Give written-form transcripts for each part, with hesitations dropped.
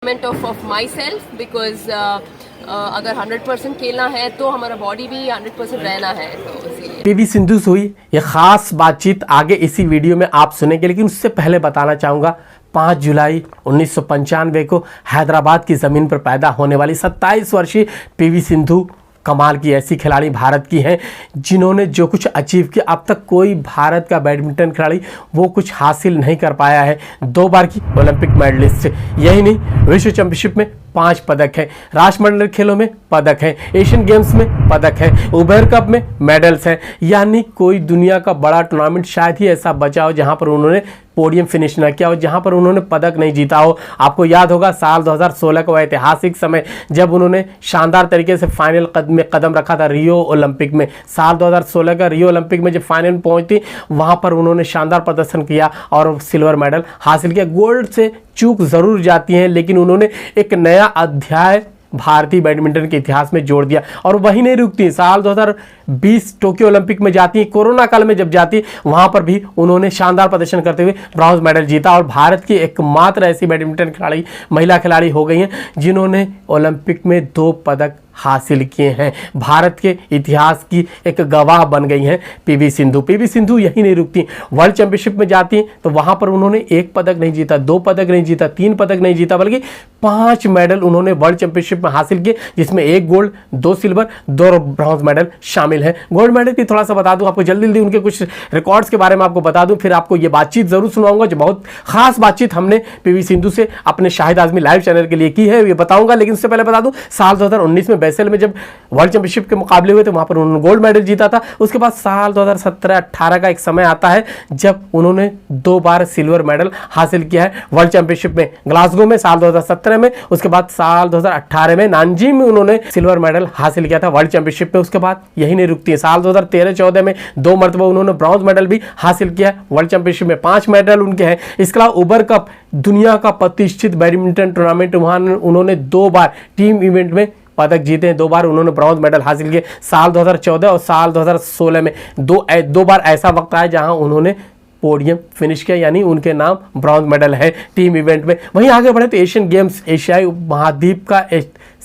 of myself because अगर 100% खेलना है तो हमारा बॉडी भी 100% रहना है, तो इसीलिए पीवी सिंधु से हुई ये खास बातचीत आगे इसी वीडियो में आप सुनेंगे, लेकिन उससे पहले बताना चाहूँगा 5 जुलाई 1995 को हैदराबाद की ज़मीन पर पैदा होने वाली 27 वर्षीय पीवी सिंधु कमाल की ऐसी खिलाड़ी भारत की हैं जिन्होंने जो कुछ अचीव किया, अब तक कोई भारत का बैडमिंटन खिलाड़ी वो कुछ हासिल नहीं कर पाया है। 2 बार की ओलंपिक मेडलिस्ट, यही नहीं विश्व चैंपियनशिप में 5 पदक हैं, राष्ट्रमंडल खेलों में पदक हैं, एशियन गेम्स में पदक हैं, उबेर कप में मेडल्स हैं। यानी कोई दुनिया का बड़ा टूर्नामेंट शायद ही ऐसा बचा हो जहां पर उन्होंने पोडियम फिनिश न किया हो, जहां पर उन्होंने पदक नहीं जीता हो। आपको याद होगा साल 2016 का ऐतिहासिक समय जब उन्होंने शानदार तरीके से फाइनल में कदम रखा था रियो ओलंपिक में। साल 2016 का रियो ओलंपिक में जब फाइनल में पहुंची वहां पर उन्होंने शानदार प्रदर्शन किया और सिल्वर मेडल हासिल किया। गोल्ड से चूक जरूर जाती हैं, लेकिन उन्होंने एक नया अध्याय भारतीय बैडमिंटन के इतिहास में जोड़ दिया और वहीं नहीं रुकती। साल 2020 टोक्यो ओलंपिक में जाती, कोरोना काल में जब जाती, वहां पर भी उन्होंने शानदार प्रदर्शन करते हुए ब्रॉन्ज मेडल जीता और भारत की एकमात्र ऐसी बैडमिंटन खिलाड़ी, महिला खिलाड़ी हो गई हैं जिन्होंने ओलंपिक में 2 पदक हासिल किए हैं। भारत के इतिहास की एक गवाह बन गई हैं पीवी सिंधु। पीवी सिंधु यही नहीं रुकती, वर्ल्ड चैंपियनशिप में जाती तो वहां पर उन्होंने 1 पदक नहीं जीता, 2 पदक नहीं जीता, 3 पदक नहीं जीता, बल्कि 5 मेडल उन्होंने वर्ल्ड चैंपियनशिप में हासिल किए, जिसमें 1 गोल्ड, 2 सिल्वर, 2 ब्रॉन्ज मेडल शामिल है। गोल्ड मेडल की थोड़ा सा बता दूं आपको, जल्दी जल्दी उनके कुछ रिकॉर्ड्स के बारे में आपको बता दूं, फिर आपको ये बातचीत जरूर सुनाऊंगा जो बहुत खास बातचीत हमने पीवी सिंधु से अपने शाहिद आजमी लाइव चैनल के लिए की है, ये बताऊंगा। लेकिन उससे पहले बता दूं साल 2019 में बैसेल में जब वर्ल्ड चैंपियनशिप के मुकाबले हुए थे वहां पर उन्होंने गोल्ड मेडल जीता था। उसके बाद साल 2017-18 का एक समय आता है जब उन्होंने 2 बार सिल्वर मेडल हासिल किया है वर्ल्ड चैंपियनशिप में, ग्लासगो में साल 2017 में, उसके बाद साल 2018 में नानजिंग में उन्होंने सिल्वर मेडल हासिल किया था वर्ल्ड चैंपियनशिप में। उसके बाद यही नहीं रुकती है, साल 2013-14 में 2 मरतबा उन्होंने ब्रॉन्ज मेडल भी हासिल किया वर्ल्ड चैंपियनशिप में, 5 मेडल उनके हैं। इसके अलावा उबर कप दुनिया का प्रतिष्ठित बैडमिंटन टूर्नामेंट, वहां उन्होंने 2 बार टीम इवेंट में पदक जीते हैं, 2 बार उन्होंने ब्रॉन्ज मेडल हासिल किए, साल 2014 और साल 2016 में 2 बार ऐसा वक्त आया जहां उन्होंने पोडियम फिनिश किया, यानी उनके नाम ब्रॉन्ज मेडल है टीम इवेंट में। वहीं आगे बढ़े तो एशियन गेम्स एशियाई महाद्वीप का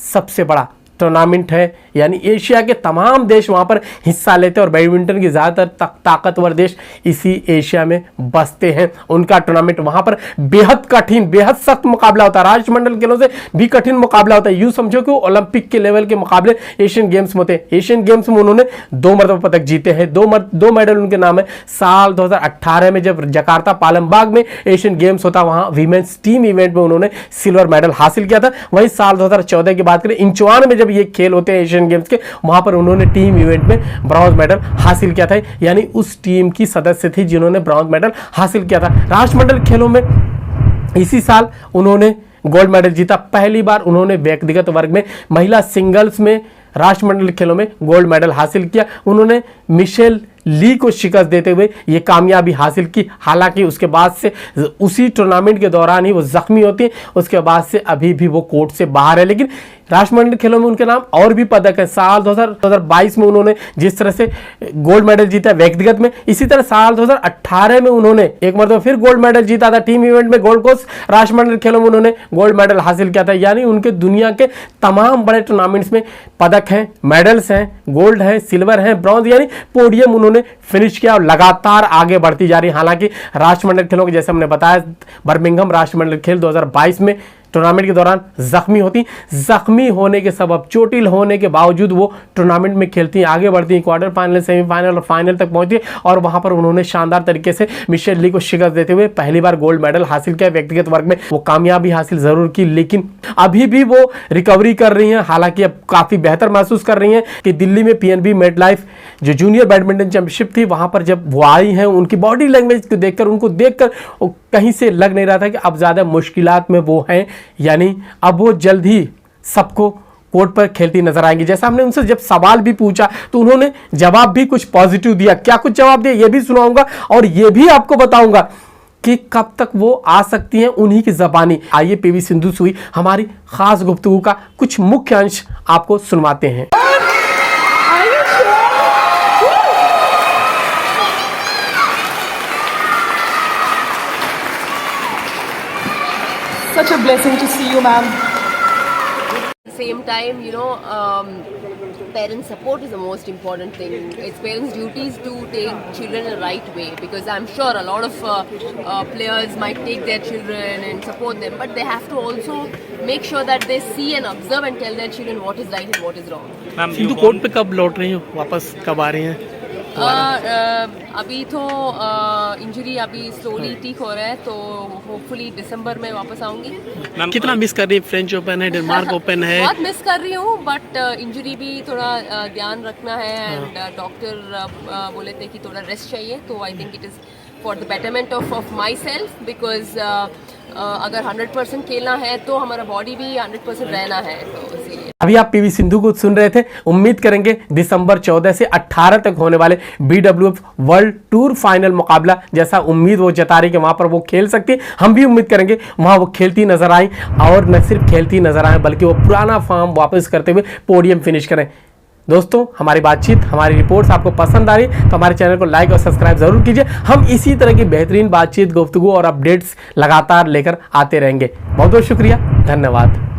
सबसे बड़ा टूर्नामेंट है, यानी एशिया के तमाम देश वहां पर हिस्सा लेते हैं और बैडमिंटन के ज़्यादातर ताकतवर देश इसी एशिया में बसते हैं। उनका टूर्नामेंट वहां पर बेहद कठिन, बेहद सख्त मुकाबला होता है, राष्ट्रमंडल खेलों से भी कठिन मुकाबला होता है। यूं समझो कि ओलंपिक के लेवल के मुकाबले एशियन गेम्स में होते हैं। एशियन गेम्स में उन्होंने 2 मरतबा पदक जीते हैं, 2 मेडल उनके नाम है। साल 2018 में जब जकार्ता पालमबाग में एशियन गेम्स होता, वहां वीमेंस टीम इवेंट में उन्होंने सिल्वर मेडल हासिल किया था। वहीं साल 2014 की बात करें, इंचुआन में जब ये खेल होते हैं एशियन गेम्स के, वहां पर उन्होंने टीम इवेंट में ब्रॉन्ज मेडल हासिल किया था, यानी उस टीम की सदस्य थी जिन्होंने ब्रॉन्ज मेडल हासिल किया था। राष्ट्रमंडल खेलों में इसी साल उन्होंने गोल्ड मेडल जीता। पहली बार उन्होंने व्यक्तिगत वर्ग में महिला सिंगल्स में राष्ट्रमंडल खेलों में गोल्ड मेडल हासिल किया। उन्होंने मिशेल ली को शिकस्त देते हुए ये कामयाबी हासिल की। हालांकि उसके बाद से उसी टूर्नामेंट के दौरान ही वो जख्मी होती, उसके बाद से अभी भी वो कोर्ट से बाहर है, लेकिन राष्ट्रमंडल खेलों में उनके नाम और भी पदक है। साल 2022 में उन्होंने जिस तरह से गोल्ड मेडल जीता व्यक्तिगत में, इसी तरह साल 2018 में उन्होंने एक मरतबा फिर गोल्ड मेडल जीता था टीम इवेंट में। गोल्ड कोस्ट राष्ट्रमंडल खेलों में उन्होंने गोल्ड मेडल हासिल किया था, यानी उनके दुनिया के तमाम बड़े टूर्नामेंट्स में पदक हैं, मेडल्स हैं, गोल्ड है, सिल्वर है, ब्रॉन्ज, यानी पोडियम उन्होंने फिनिश किया और लगातार आगे बढ़ती जा रही। हालांकि राष्ट्रमंडल खेलों के जैसे हमने बताया, बर्मिंघम राष्ट्रमंडल खेल 2022 में टूर्नामेंट के दौरान जख्मी होती, जख्मी होने के सबब, चोटिल होने के बावजूद वो टूर्नामेंट में खेलती, आगे बढ़ती, क्वार्टर फाइनल, सेमीफाइनल और फाइनल तक पहुंचती और वहां पर उन्होंने शानदार तरीके से मिशेल ली को शिकस्त देते हुए पहली बार गोल्ड मेडल हासिल किया व्यक्तिगत वर्ग में। वो कामयाबी हासिल जरूर की, लेकिन अभी भी वो रिकवरी कर रही हैं। हालांकि अब काफी बेहतर महसूस कर रही हैं कि दिल्ली में पीएनबी मेडलाइफ जो जूनियर बैडमिंटन चैंपियनशिप थी, वहां पर जब वो आई हैं, उनकी बॉडी लैंग्वेज को देखकर, उनको देखकर कहीं से लग नहीं रहा था कि अब ज्यादा मुश्किलात में वो हैं, यानी अब वो जल्द ही सबको कोर्ट पर खेलती नजर आएंगी। जैसा हमने उनसे जब सवाल भी पूछा तो उन्होंने जवाब भी कुछ पॉजिटिव दिया। क्या कुछ जवाब दिया ये भी सुनाऊंगा और ये भी आपको बताऊंगा कि कब तक वो आ सकती हैं उन्हीं की ज़बानी। आइए पीवी सिंधु से हुई हमारी खास गुफ्तगू का कुछ मुख्य अंश आपको सुनवाते हैं। such a blessing to see you, ma'am. Same time, parent support is the most important thing. It's parents' duties to take children in the right way, because I'm sure a lot of players might take their children and support them, but they have to also make sure that they see and observe and tell their children what is right and what is wrong. Sindhu court पे कब लौट रही हो, वापस कब आ रही हैं? अभी तो इंजरी अभी स्लोली ठीक हो रहा है, तो होपफुली दिसंबर में वापस आऊंगी। कितना मिस कर रही है? फ्रेंच ओपन है, डेनमार्क ओपन है। बहुत मिस कर रही हूँ, बट इंजरी भी थोड़ा ध्यान रखना है, एंड डॉक्टर बोले थे कि थोड़ा रेस्ट चाहिए, तो I think it is for the betterment of my self, because अगर 100% खेलना है तो हमारा बॉडी भी 100% रहना है, तो इसीलिए। अभी आप पीवी सिंधु को सुन रहे थे। उम्मीद करेंगे दिसंबर 14 से 18 तक होने वाले BWF वर्ल्ड टूर फाइनल मुकाबला जैसा उम्मीद वो जता रही कि वहां पर वो खेल सकती है, हम भी उम्मीद करेंगे वहां वो खेलती नजर आए, और न सिर्फ खेलती नजर आए बल्कि वो पुराना फॉर्म वापस करते हुए पोडियम फिनिश करें। दोस्तों, हमारी बातचीत, हमारी रिपोर्ट्स आपको पसंद आ रही तो हमारे चैनल को लाइक और सब्सक्राइब जरूर कीजिए। हम इसी तरह की बेहतरीन बातचीत, गुफ्तगू और अपडेट्स लगातार लेकर आते रहेंगे। बहुत बहुत शुक्रिया, धन्यवाद।